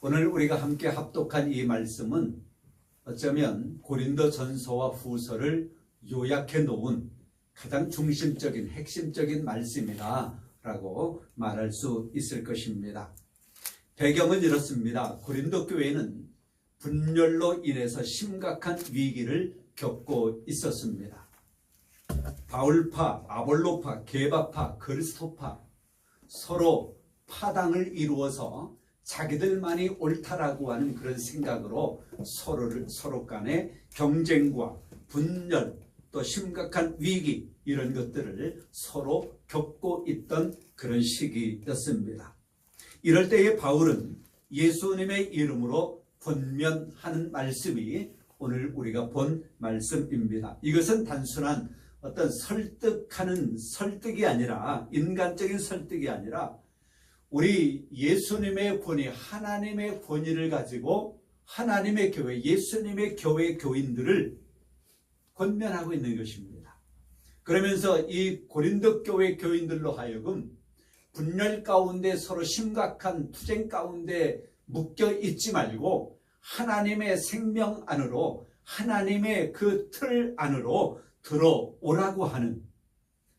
오늘 우리가 함께 합독한 이 말씀은 어쩌면 고린도전서와 후서를 요약해 놓은 가장 중심적인 핵심적인 말씀이다라고 말할 수 있을 것입니다. 배경은 이렇습니다. 고린도 교회는 분열로 인해서 심각한 위기를 겪고 있었습니다. 바울파, 아볼로파, 게바파, 그리스도파 서로 파당을 이루어서 자기들만이 옳다라고 하는 그런 생각으로 서로 간의 경쟁과 분열, 또 심각한 위기, 이런 것들을 서로 겪고 있던 그런 시기였습니다. 이럴 때에 바울은 예수님의 이름으로 권면하는 말씀이 오늘 우리가 본 말씀입니다. 이것은 단순한 어떤 설득이 아니라, 인간적인 설득이 아니라 우리 예수님의 권위, 하나님의 권위를 가지고 하나님의 교회, 예수님의 교회 교인들을 권면하고 있는 것입니다. 그러면서 이 고린도 교회 교인들로 하여금 분열 가운데 서로 심각한 투쟁 가운데 묶여 있지 말고 하나님의 생명 안으로, 하나님의 그 틀 안으로 들어오라고 하는,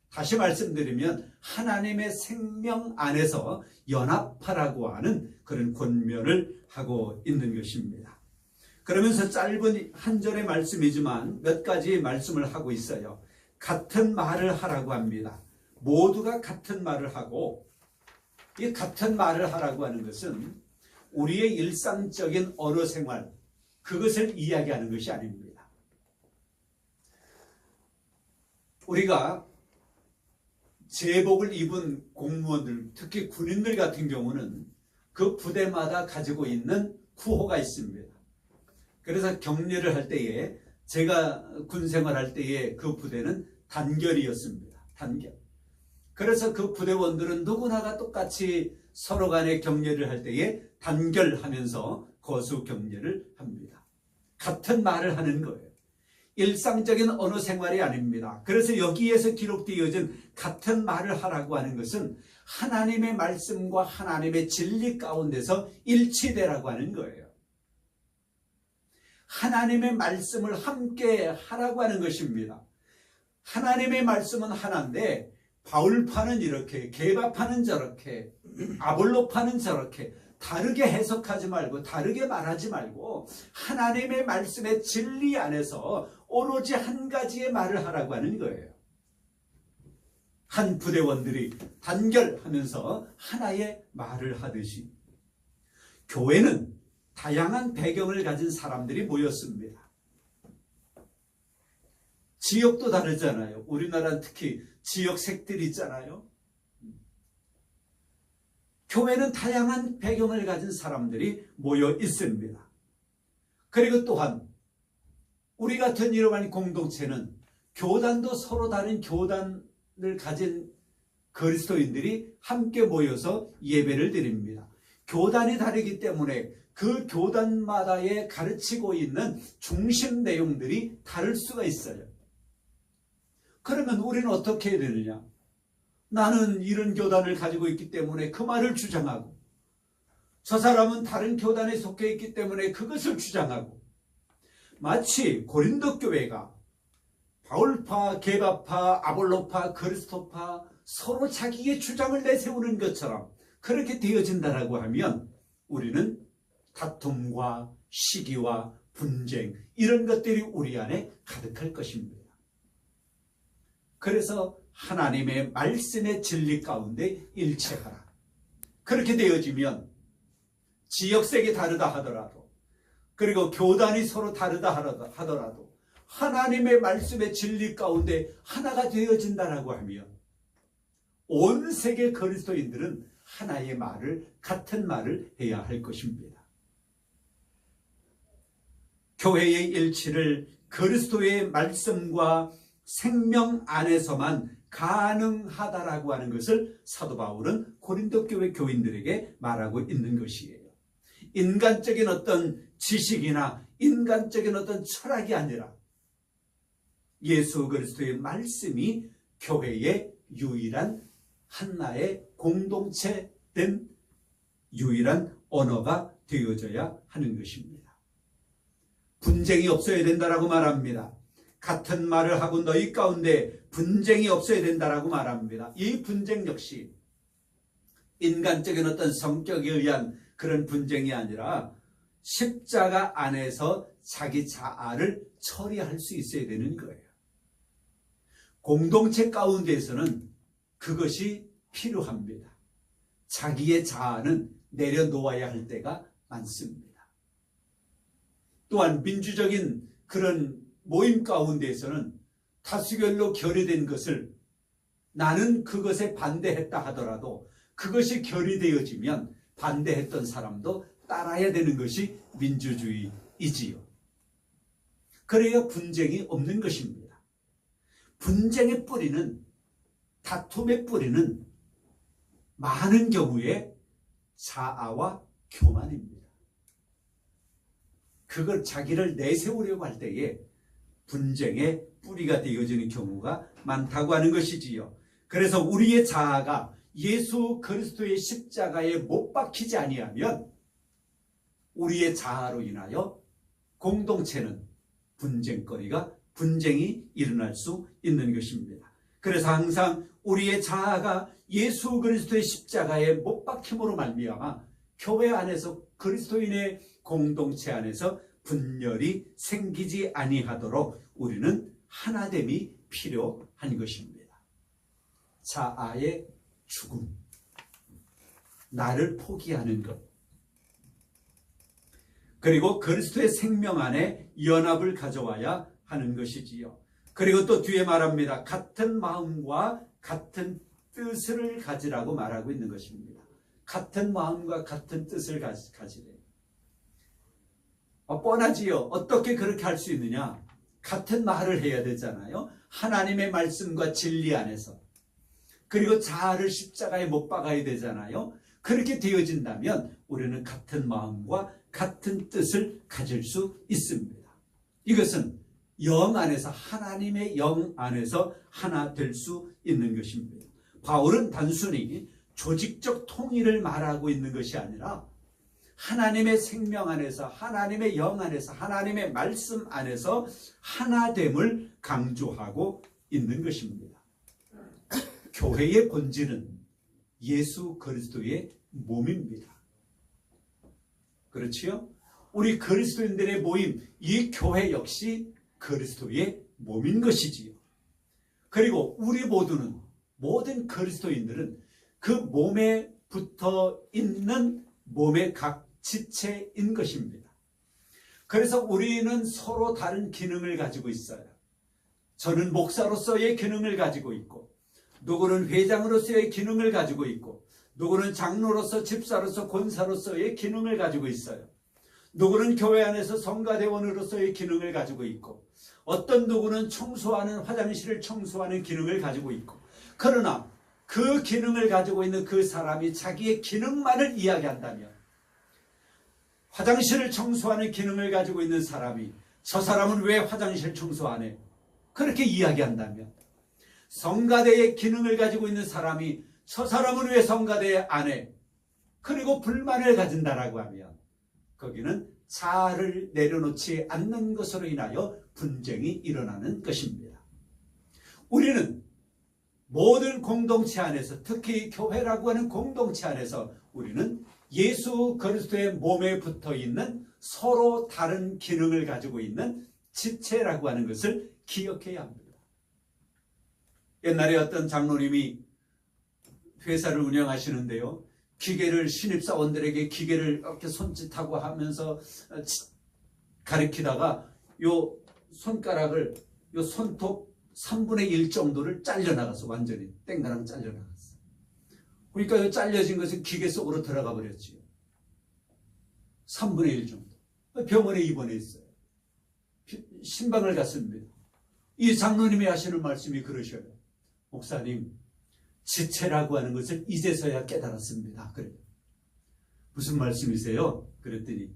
다시 말씀드리면 하나님의 생명 안에서 연합하라고 하는 그런 권면을 하고 있는 것입니다. 그러면서 짧은 한 절의 말씀이지만 몇 가지 말씀을 하고 있어요. 같은 말을 하라고 합니다. 모두가 같은 말을 하고, 이 같은 말을 하라고 하는 것은 우리의 일상적인 언어 생활, 그것을 이야기하는 것이 아닙니다. 우리가 제복을 입은 공무원들, 특히 군인들 같은 경우는 그 부대마다 가지고 있는 구호가 있습니다. 그래서 격려를 할 때에, 제가 군 생활할 때에 그 부대는 단결이었습니다. 단결. 그래서 그 부대원들은 누구나가 똑같이 서로 간에 격려를 할 때에 단결하면서 거수 격려를 합니다. 같은 말을 하는 거예요. 일상적인 언어 생활이 아닙니다. 그래서 여기에서 기록되어진 같은 말을 하라고 하는 것은 하나님의 말씀과 하나님의 진리 가운데서 일치되라고 하는 거예요. 하나님의 말씀을 함께 하라고 하는 것입니다. 하나님의 말씀은 하나인데 바울파는 이렇게, 게바파는 저렇게, 아볼로파는 저렇게 다르게 해석하지 말고, 다르게 말하지 말고 하나님의 말씀의 진리 안에서 오로지 한 가지의 말을 하라고 하는 거예요. 한 부대원들이 단결하면서 하나의 말을 하듯이 교회는 다양한 배경을 가진 사람들이 모였습니다. 지역도 다르잖아요. 우리나라는 특히 지역색들이 있잖아요. 교회는 다양한 배경을 가진 사람들이 모여 있습니다. 그리고 또한 우리 같은 이러한 공동체는 교단도 서로 다른 교단을 가진 그리스도인들이 함께 모여서 예배를 드립니다. 교단이 다르기 때문에 그 교단마다의 가르치고 있는 중심 내용들이 다를 수가 있어요. 그러면 우리는 어떻게 해야 되느냐? 나는 이런 교단을 가지고 있기 때문에 그 말을 주장하고, 저 사람은 다른 교단에 속해 있기 때문에 그것을 주장하고, 마치 고린도 교회가 바울파, 게바파, 아볼로파, 그리스도파 서로 자기의 주장을 내세우는 것처럼 그렇게 되어진다라고 하면 우리는 다툼과 시기와 분쟁, 이런 것들이 우리 안에 가득할 것입니다. 그래서 하나님의 말씀의 진리 가운데 일치하라. 그렇게 되어지면 지역색이 다르다 하더라도, 그리고 교단이 서로 다르다 하더라도 하나님의 말씀의 진리 가운데 하나가 되어진다라고 하면 온 세계 그리스도인들은 하나의 말을, 같은 말을 해야 할 것입니다. 교회의 일치를 그리스도의 말씀과 생명 안에서만 가능하다라고 하는 것을 사도 바울은 고린도 교회 교인들에게 말하고 있는 것이에요. 인간적인 어떤 지식이나 인간적인 어떤 철학이 아니라 예수 그리스도의 말씀이 교회의 유일한 하나의 공동체된 유일한 언어가 되어져야 하는 것입니다. 분쟁이 없어야 된다라고 말합니다. 같은 말을 하고 너희 가운데 분쟁이 없어야 된다라고 말합니다. 이 분쟁 역시 인간적인 어떤 성격에 의한 그런 분쟁이 아니라 십자가 안에서 자기 자아를 처리할 수 있어야 되는 거예요. 공동체 가운데에서는 그것이 필요합니다. 자기의 자아는 내려놓아야 할 때가 많습니다. 또한 민주적인 그런 모임 가운데에서는 다수결로 결의된 것을 나는 그것에 반대했다 하더라도 그것이 결의되어지면 반대했던 사람도 따라야 되는 것이 민주주의이지요. 그래야 분쟁이 없는 것입니다. 분쟁의 뿌리는, 다툼의 뿌리는 많은 경우에 자아와 교만입니다. 그걸 자기를 내세우려고 할 때에 분쟁의 뿌리가 되어지는 경우가 많다고 하는 것이지요. 그래서 우리의 자아가 예수 그리스도의 십자가에 못 박히지 아니하면 우리의 자아로 인하여 공동체는 분쟁이 일어날 수 있는 것입니다. 그래서 항상 우리의 자아가 예수 그리스도의 십자가에 못 박힘으로 말미암아 교회 안에서 그리스도인의 공동체 안에서 분열이 생기지 아니하도록 우리는 하나됨이 필요한 것입니다. 자아의 죽음, 나를 포기하는 것, 그리고 그리스도의 생명 안에 연합을 가져와야 하는 것이지요. 그리고 또 뒤에 말합니다. 같은 마음과 같은 뜻을 가지라고 말하고 있는 것입니다. 같은 마음과 같은 뜻을 가지래. 뻔하지요. 어떻게 그렇게 할 수 있느냐? 같은 말을 해야 되잖아요. 하나님의 말씀과 진리 안에서. 그리고 자아를 십자가에 못 박아야 되잖아요. 그렇게 되어진다면 우리는 같은 마음과 같은 뜻을 가질 수 있습니다. 이것은 영 안에서, 하나님의 영 안에서 하나 될 수 있는 것입니다. 바울은 단순히 조직적 통일을 말하고 있는 것이 아니라 하나님의 생명 안에서, 하나님의 영 안에서, 하나님의 말씀 안에서 하나됨을 강조하고 있는 것입니다. 교회의 본질은 예수 그리스도의 몸입니다. 그렇지요? 우리 그리스도인들의 모임, 이 교회 역시 그리스도의 몸인 것이지요. 그리고 우리 모두는, 모든 그리스도인들은 그 몸에 붙어 있는 몸의 각 지체인 것입니다. 그래서 우리는 서로 다른 기능을 가지고 있어요. 저는 목사로서의 기능을 가지고 있고, 누구는 회장으로서의 기능을 가지고 있고, 누구는 장로로서, 집사로서, 권사로서의 기능을 가지고 있어요. 누구는 교회 안에서 성가대원으로서의 기능을 가지고 있고, 어떤 누구는 청소하는, 화장실을 청소하는 기능을 가지고 있고, 그러나 그 기능을 가지고 있는 그 사람이 자기의 기능만을 이야기한다면, 화장실을 청소하는 기능을 가지고 있는 사람이 저 사람은 왜 화장실 청소 안 해? 그렇게 이야기한다면, 성가대의 기능을 가지고 있는 사람이 저 사람은 왜 성가대 안 해? 그리고 불만을 가진다라고 하면 거기는 자아를 내려놓지 않는 것으로 인하여 분쟁이 일어나는 것입니다. 우리는 모든 공동체 안에서, 특히 교회라고 하는 공동체 안에서 우리는 예수 그리스도의 몸에 붙어 있는 서로 다른 기능을 가지고 있는 지체라고 하는 것을 기억해야 합니다. 옛날에 어떤 장로님이 회사를 운영하시는데요, 기계를, 신입사원들에게 기계를 이렇게 손짓하고 하면서 가르치다가 요 손가락을, 요 손톱 3분의 1 정도를 잘려나가서 완전히 땡가랑 잘려나갔어. 그러니까 요 잘려진 것은 기계 속으로 들어가 버렸지요. 3분의 1 정도. 병원에 입원했어요. 신방을 갔습니다. 이 장로님이 하시는 말씀이 그러셔요. 목사님, 지체라고 하는 것을 이제서야 깨달았습니다. 그래요. 무슨 말씀이세요? 그랬더니,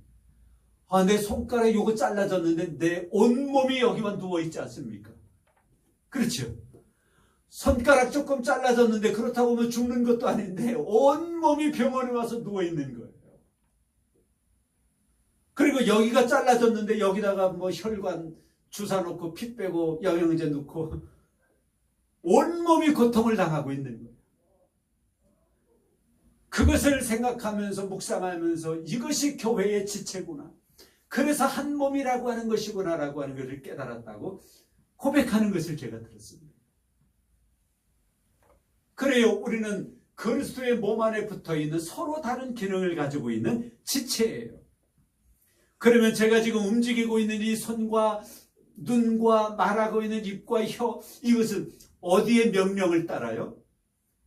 내 손가락이 요거 잘라졌는데 내 온몸이 여기만 누워있지 않습니까? 그렇죠. 손가락 조금 잘라졌는데 그렇다고 하면 죽는 것도 아닌데 온몸이 병원에 와서 누워있는 거예요. 그리고 여기가 잘라졌는데 여기다가 뭐 혈관 주사 놓고 피 빼고 영양제 넣고 온몸이 고통을 당하고 있는 거예요. 그것을 생각하면서 묵상하면서 이것이 교회의 지체구나. 그래서 한 몸이라고 하는 것이구나라고 하는 것을 깨달았다고 고백하는 것을 제가 들었습니다. 그래요. 우리는 그리스도의 몸 안에 붙어있는 서로 다른 기능을 가지고 있는 지체예요. 그러면 제가 지금 움직이고 있는 이 손과 눈과 말하고 있는 입과 혀, 이것은 어디에 명령을 따라요?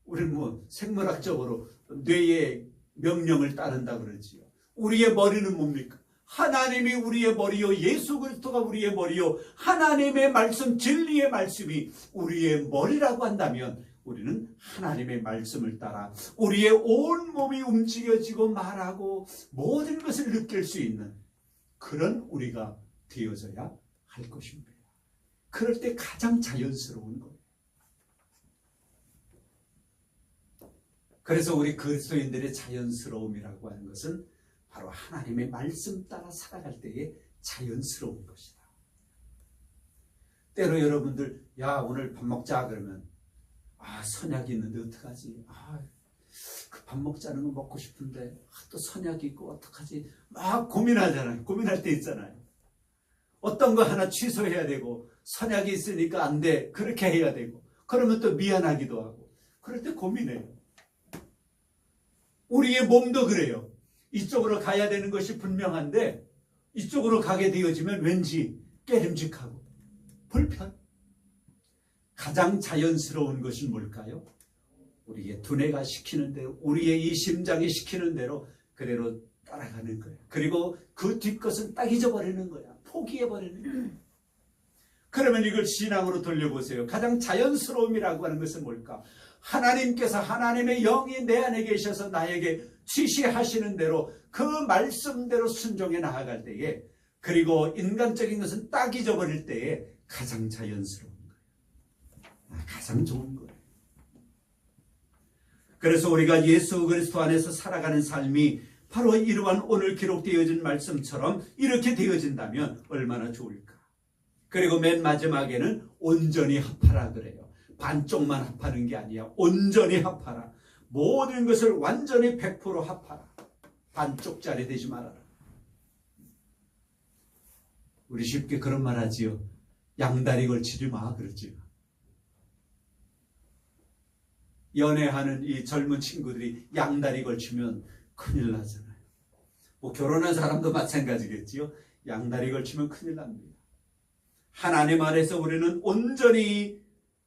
우리는 뭐 생물학적으로 뇌의 명령을 따른다 그러지요. 우리의 머리는 뭡니까? 하나님이 우리의 머리요, 예수 그리스도가 우리의 머리요, 하나님의 말씀, 진리의 말씀이 우리의 머리라고 한다면 우리는 하나님의 말씀을 따라 우리의 온 몸이 움직여지고 말하고 모든 것을 느낄 수 있는 그런 우리가 되어져야 할 것입니다. 그럴 때 가장 자연스러운 거예요. 그래서 우리 그리스도인들의 자연스러움이라고 하는 것은 바로 하나님의 말씀 따라 살아갈 때의 자연스러운 것이다. 때로 여러분들 오늘 밥 먹자 그러면 선약이 있는데 어떡하지? 그 밥 먹자는 거 먹고 싶은데 또 선약이 있고 어떡하지? 막 고민하잖아요. 고민할 때 있잖아요. 어떤 거 하나 취소해야 되고 선약이 있으니까 안 돼. 그렇게 해야 되고 그러면 또 미안하기도 하고 그럴 때 고민해요. 우리의 몸도 그래요. 이쪽으로 가야 되는 것이 분명한데 이쪽으로 가게 되어지면 왠지 깨름직하고 불편. 가장 자연스러운 것이 뭘까요? 우리의 두뇌가 시키는 대로, 우리의 이 심장이 시키는 대로 그대로 따라가는 거예요. 그리고 그 뒷것은 딱 잊어버리는 거야. 포기해버리는 거야. 그러면 이걸 신앙으로 돌려보세요. 가장 자연스러움이라고 하는 것은 뭘까? 하나님께서 하나님의 영이 내 안에 계셔서 나에게 지시하시는 대로 그 말씀대로 순종해 나아갈 때에, 그리고 인간적인 것은 딱 잊어버릴 때에 가장 자연스러운 거예요. 가장 좋은 거예요. 그래서 우리가 예수 그리스도 안에서 살아가는 삶이 바로 이러한 오늘 기록되어진 말씀처럼 이렇게 되어진다면 얼마나 좋을까. 그리고 맨 마지막에는 온전히 합하라 그래요. 반쪽만 합하는 게 아니야. 온전히 합하라. 모든 것을 완전히 100% 합하라. 반쪽짜리 되지 말아라. 우리 쉽게 그런 말 하지요. 양다리 걸치지 마 그러지요. 연애하는 이 젊은 친구들이 양다리 걸치면 큰일 나잖아요. 뭐 결혼한 사람도 마찬가지겠지요. 양다리 걸치면 큰일 납니다. 하나님 안에서 우리는 온전히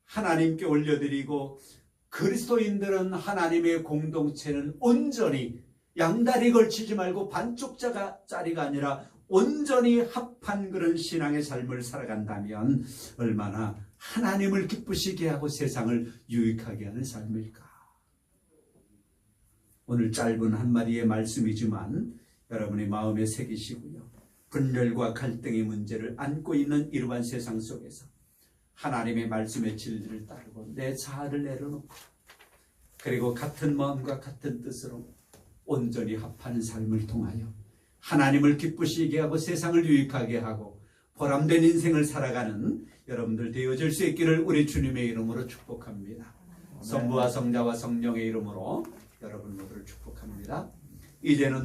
하나님께 올려드리고, 그리스도인들은 하나님의 공동체는 온전히 양다리 걸치지 말고 반쪽짜리가 아니라 온전히 합한 그런 신앙의 삶을 살아간다면 얼마나 하나님을 기쁘시게 하고 세상을 유익하게 하는 삶일까. 오늘 짧은 한마디의 말씀이지만 여러분의 마음에 새기시고요. 분열과 갈등의 문제를 안고 있는 이러한 세상 속에서 하나님의 말씀의 진리를 따르고 내 자아를 내려놓고, 그리고 같은 마음과 같은 뜻으로 온전히 합하는 삶을 통하여 하나님을 기쁘시게 하고 세상을 유익하게 하고 보람된 인생을 살아가는 여러분들 되어질 수 있기를 우리 주님의 이름으로 축복합니다. 성부와 성자와 성령의 이름으로 여러분 모두를 축복합니다. 이제는